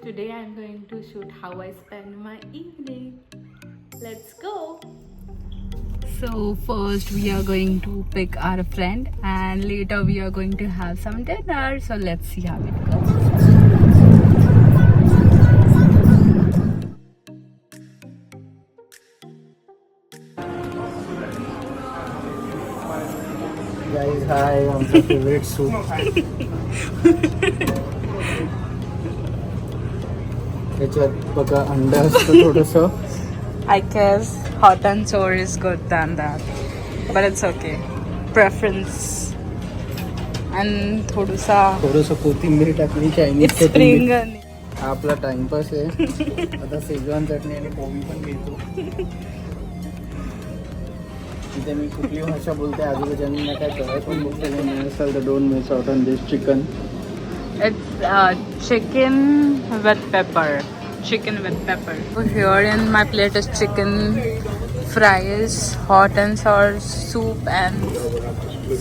today I'm going to shoot how I spend my evening. Let's go. So first we are going to pick our friend and later we are going to have some dinner. So let's see how it goes. Guys, hi, आमचा favourite soup. त्याच्यात बघा अंड असतं थोडंसं. I guess hot and sour is good than that, but it's okay. Preference. And थोडंसं कोथिंबीर टाकली, Chinese spring कोथिंबीर. onion. हा आपला टाइमपास आहे. आता शेजवान चटणी आणि पोळी पण घेतो. इथे मी कुठली भाषा बोलते आजूबाजूंना काय कळत पण बघतो. Don't miss out on this chicken. It's chicken with pepper. Chicken with pepper. So here in my plate is chicken fries, hot and sour soup and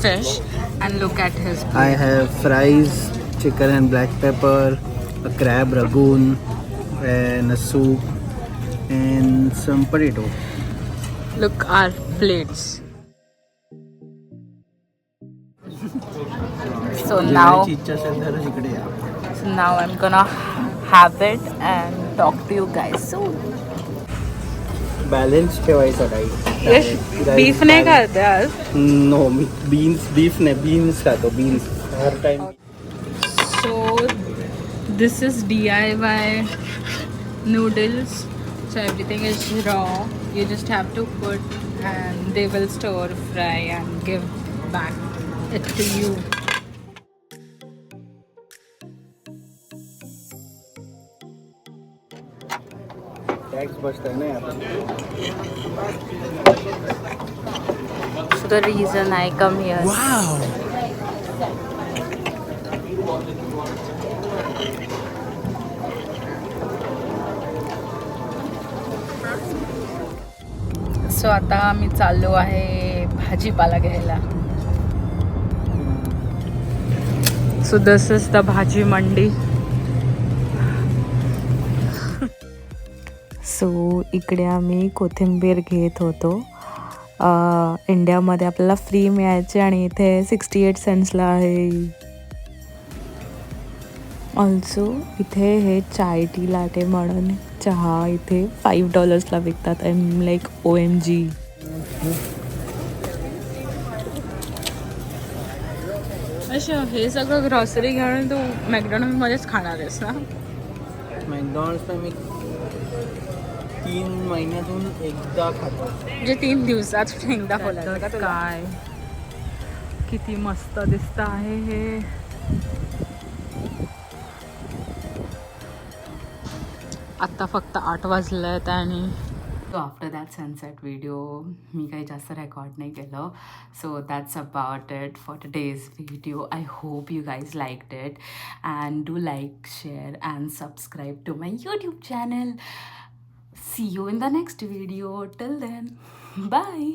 fish. And look at his plate. I have fries, chicken and black pepper, a crab ragoon, and a soup, and some potato. Look our plates. So now I'm gonna have it and talk to you guys soon. Balance ठेवायचा डाईट. Beef नाही खाते आज. No मी beef नाही beans खातो. Beans her time. So this is DIY noodles. So everything is raw. You just have to put and they will stir fry and give back it to you. Tax बसताय ना आता. So the reason I come here. Wow. So आता आम्ही चाललो आहे भाजीपाला घ्यायला. So this is the भाजी मंडी. सो इकडे आम्ही कोथिंबीर घेत होतो. इंडियामध्ये आपल्याला फ्री मिळायचे आणि इथे 68 सेंट्सला आहे. ऑल्सो इथे हे चाय टी लाटे म्हणून चहा इथे $5 विकतात. I am like OMG. अच्छा हे सगळं ग्रॉसरी घेऊन तू मॅकडॉनल्डमध्येच खाणार आहेस ना? मॅकडॉनल्ड्सला मी 3 महिन्यातून एकदा खातो. म्हणजे 3 दिवसात एकदा बोलायचं का तुला? काय किती मस्त दिसत आहे हे. आत्ता फक्त 8 वाजले आहेत आणि आफ्टर दॅट सनसेट व्हिडिओ मी काही जास्त रेकॉर्ड नाही केलं. So that's about it for today's video. I hope you guys liked it and do like, share and subscribe to my YouTube channel. See you in the next video. Till then, bye.